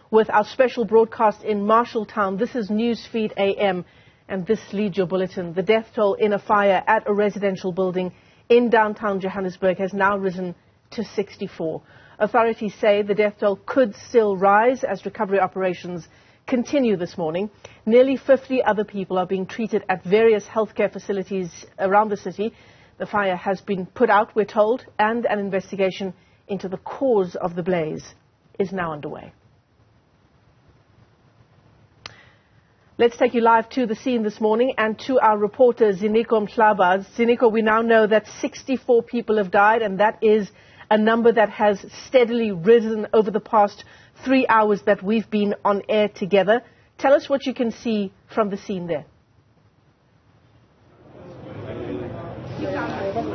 with our special broadcast in Marshalltown. This is Newsfeed AM, and this leads your bulletin. The death toll in a fire at a residential building in downtown Johannesburg has now risen to 64. Authorities say the death toll could still rise as recovery operations continue this morning. Nearly 50 other people are being treated at various healthcare facilities around the city. The fire has been put out, we're told, and an investigation into the cause of the blaze is now underway. Let's take you live to the scene this morning and to our reporter Ziniko Mhlaba. Ziniko, we now know that 64 people have died, and that is a number that has steadily risen over the past 3 hours that we've been on air together. Tell us what you can see from the scene there.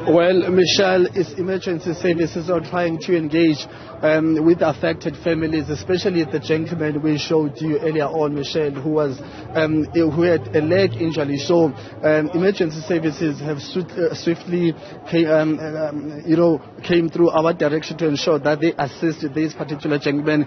Well, Michelle, emergency services are trying to engage with affected families, especially the gentleman we showed you earlier on, Michelle, who had a leg injury. So emergency services have swiftly came through our direction to ensure that they assist this particular gentleman.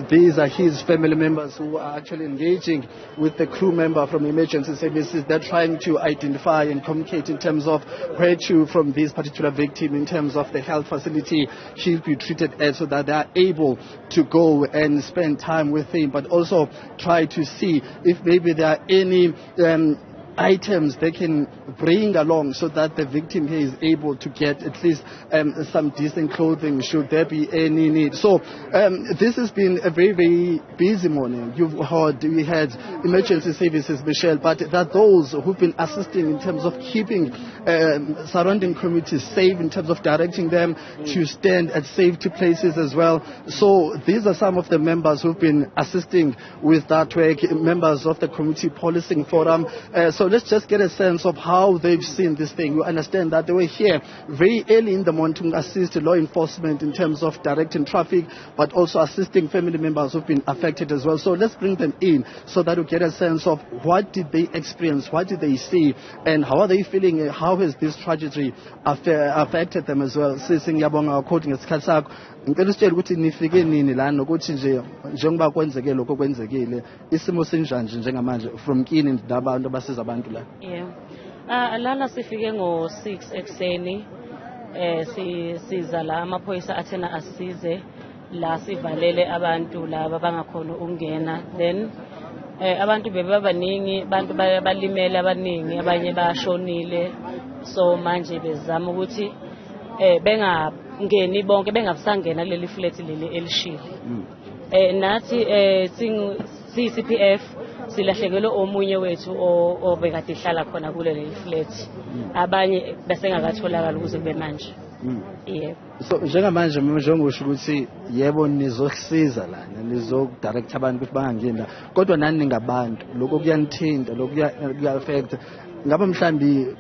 These are his family members who are actually engaging with the crew member from emergency services. They're trying to identify and communicate in terms of where to from this particular victim in terms of the health facility he'll be treated at, so that they are able to go and spend time with him, but also try to see if maybe there are any items they can bring along so that the victim here is able to get at least some decent clothing should there be any need. So this has been a very, very busy morning. You've heard we had emergency services, Michelle, but there are those who've been assisting in terms of keeping surrounding communities safe, in terms of directing them to stand at safety places as well. So these are some of the members who've been assisting with that work, members of the Community Policing Forum. So let's just get a sense of how they've seen this thing. You understand that they were here very early in the morning to assist law enforcement in terms of directing traffic, but also assisting family members who've been affected as well. So let's bring them in so that we get a sense of what did they experience, what did they see, and how are they feeling, and how has this tragedy affected them as well. Ngiyabonga quoting isikhathi sakho. Ngicela usitshele ukuthi nifike nini la nokuthi nje njengoba kwenzeke lokho kwenzekile isimo senjani njengamanje from kini labantu abasiza abantu la. Lana sifike ngo-6 ekseni siza la amaphoyisa athena asize la sivalele abantu laba bangakhona ukungena. Then abantu bebabaningi, abantu balimele abaningi, abanye bashonile. So manje bezama ukuthi bengangeni bonke, bengabusangena kuleli flat leli elishile. Nathi CCPF silahlekelwe omunye wethu obekade ehlala khona kuleli flat. Abanye besengakatholakala ukuze kube manje. Yebo. So njengamanje njengokusho ukuthi yebo nizokusiza la nizokudirect abantu ukuthi bangangeni la, kodwa nani ningabantu lokho kuyanithinta, lokho kuya-affect. Ngaba mhlambi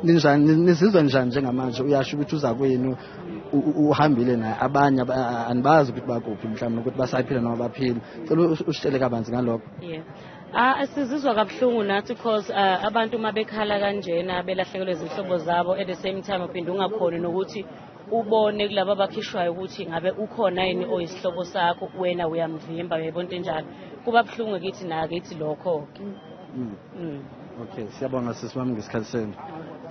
ninjani, nizizwa njani njengamanje uyasho ukuthi uza kwenu uhambile naye, abanye anibazi ukuthi bakuphi mhlawumbe ukuthi basaphila noma baphila. Cela usitshele kabanzi ngalokho. Sizizwa kabuhlungu nathi because abantu uma bekhala kanjena belahlekelwe izihlobo zabo, at the same time uphinde ungakhona nokuthi ubone kulabo abakhishwayo ukuthi ngabe ukhona yini oyisihlobo sakho, wena uyamvimba, uyabona into enjalo. Kuba buhlungu kithi nakithi lokho. Okay, siyabonga sisibami ngesikhathi senu.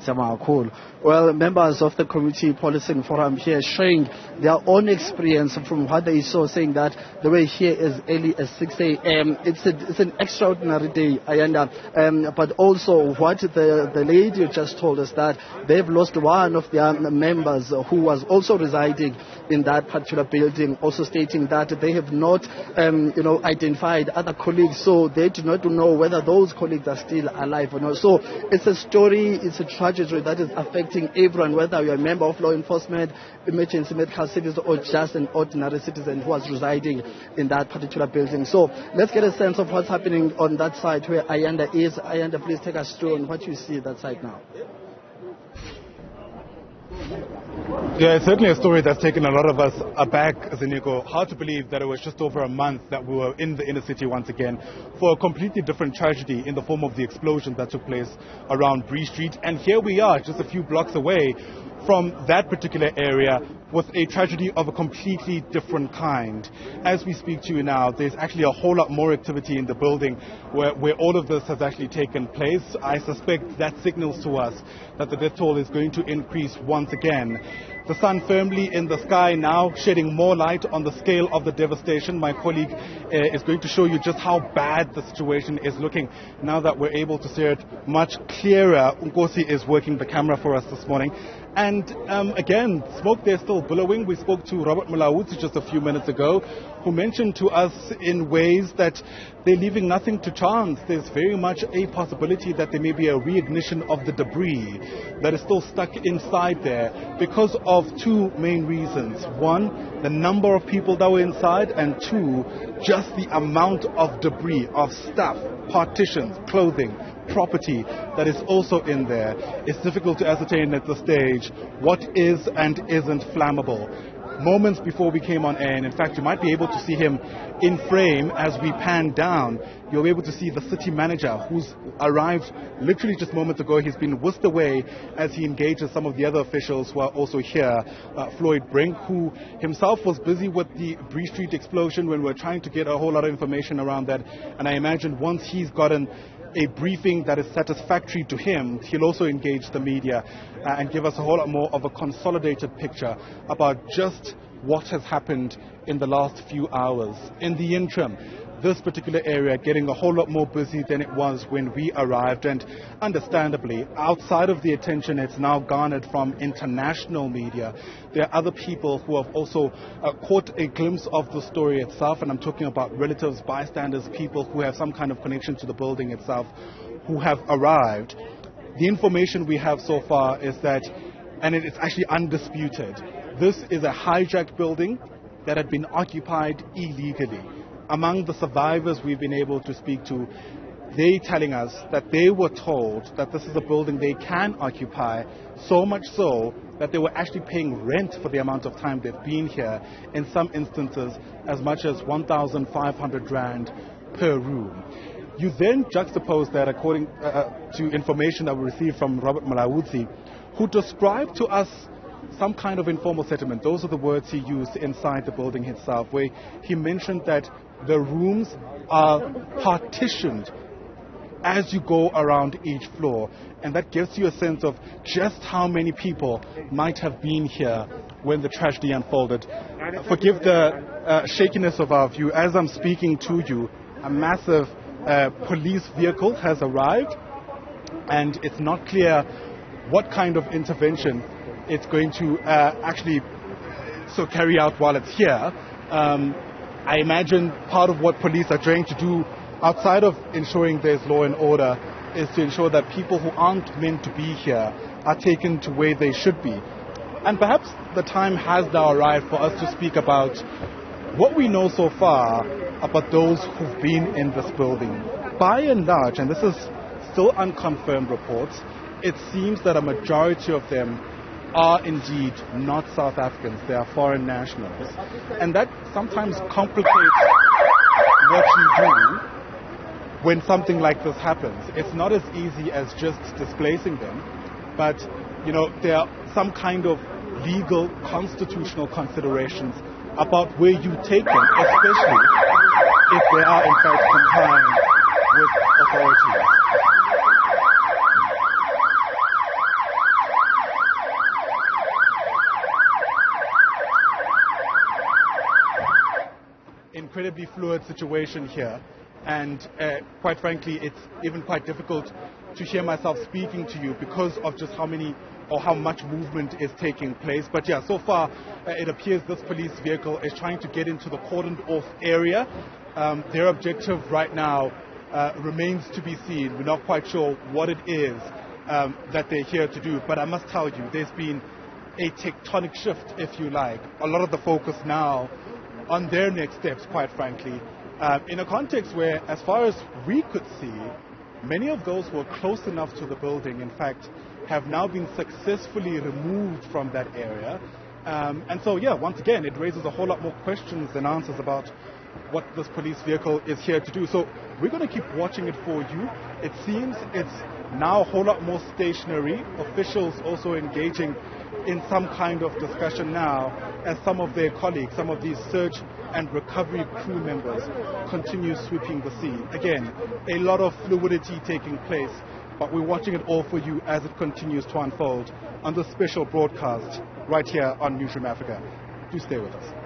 Siyabonga kakhulu. Well, members of the Community Policing Forum here sharing their own experience from what they saw, saying that they were here as early as 6 a.m. It's an extraordinary day, Ayanda. But also what the lady just told us, that they've lost one of their members who was also residing in that particular building, also stating that they have not identified other colleagues, so they do not know whether those colleagues are still alive or not. So it's a story, it's a tragedy that is affecting everyone, whether you're a member of law enforcement, emergency medical service, or just an ordinary citizen who was residing in that particular building. So let's get a sense of what's happening on that side where Ayanda is. Ayanda, please take us through on what you see that side now. Yeah, it's certainly a story that's taken a lot of us aback, Ziniko. Hard to believe that it was just over a month that we were in the inner city once again for a completely different tragedy in the form of the explosion that took place around Bree Street. And here we are, just a few blocks away from that particular area with a tragedy of a completely different kind. As we speak to you now, there's actually a whole lot more activity in the building where all of this has actually taken place. I suspect that signals to us that the death toll is going to increase once again. The sun firmly in the sky now, shedding more light on the scale of the devastation. My colleague is going to show you just how bad the situation is looking now that we're able to see it much clearer. Nkosi is working the camera for us this morning. And again, smoke there's still billowing. We spoke to Robert Mhlaba just a few minutes ago, who mentioned to us in ways that they're leaving nothing to chance. There's very much a possibility that there may be a reignition of the debris that is still stuck inside there because of two main reasons. One, the number of people that were inside, and two, just the amount of debris, of stuff, partitions, clothing, property that is also in there. It's difficult to ascertain at this stage what is and isn't flammable. Moments before we came on air, and in fact you might be able to see him in frame as we pan down. You'll be able to see the city manager who's arrived literally just moments ago. He's been whisked away as he engages some of the other officials who are also here. Floyd Brink, who himself was busy with the Bree Street explosion when we were trying to get a whole lot of information around that, and I imagine once he's gotten a briefing that is satisfactory to him, he'll also engage the media and give us a whole lot more of a consolidated picture about just what has happened in the last few hours. In the interim, this particular area getting a whole lot more busy than it was when we arrived, and understandably, outside of the attention it's now garnered from international media, there are other people who have also caught a glimpse of the story itself, and I'm talking about relatives, bystanders, people who have some kind of connection to the building itself, who have arrived. The information we have so far is that, and it's actually undisputed, this is a hijacked building that had been occupied illegally. Among the survivors we've been able to speak to, they telling us that they were told that this is a building they can occupy, so much so that they were actually paying rent for the amount of time they've been here, in some instances as much as 1,500 rand per room. You then juxtapose that according to information that we received from Robert Mhlaba, who described to us some kind of informal settlement. Those are the words he used inside the building itself, where he mentioned that the rooms are partitioned as you go around each floor, and that gives you a sense of just how many people might have been here when the tragedy unfolded. Forgive the shakiness of our view. As I'm speaking to you, a massive police vehicle has arrived, and it's not clear what kind of intervention it's going to actually carry out while it's here. I imagine part of what police are trying to do outside of ensuring there's law and order is to ensure that people who aren't meant to be here are taken to where they should be. And perhaps the time has now arrived for us to speak about what we know so far about those who've been in this building. By and large, and this is still unconfirmed reports, it seems that a majority of them are indeed not South Africans. They are foreign nationals. And that sometimes complicates what you do when something like this happens. It's not as easy as just displacing them, but there are some kind of legal, constitutional considerations about where you take them, especially if they are in fact complying with authorities. Incredibly fluid situation here, and quite frankly it's even quite difficult to hear myself speaking to you because of just how many or how much movement is taking place. But yeah, so far it appears this police vehicle is trying to get into the cordoned off area. Their objective right now remains to be seen. We're not quite sure what it is that they're here to do, but I must tell you, there's been a tectonic shift, if you like. A lot of the focus now on their next steps, quite frankly, in a context where, as far as we could see, many of those who were close enough to the building, in fact, have now been successfully removed from that area. And so, yeah, once again, it raises a whole lot more questions than answers about what this police vehicle is here to do. So we're going to keep watching it for you. It seems it's now a whole lot more stationary. Officials also engaging in some kind of discussion now as some of their colleagues, some of these search and recovery crew members continue sweeping the scene. Again, a lot of fluidity taking place, but we're watching it all for you as it continues to unfold on the special broadcast right here on Newzroom Afrika. Do stay with us.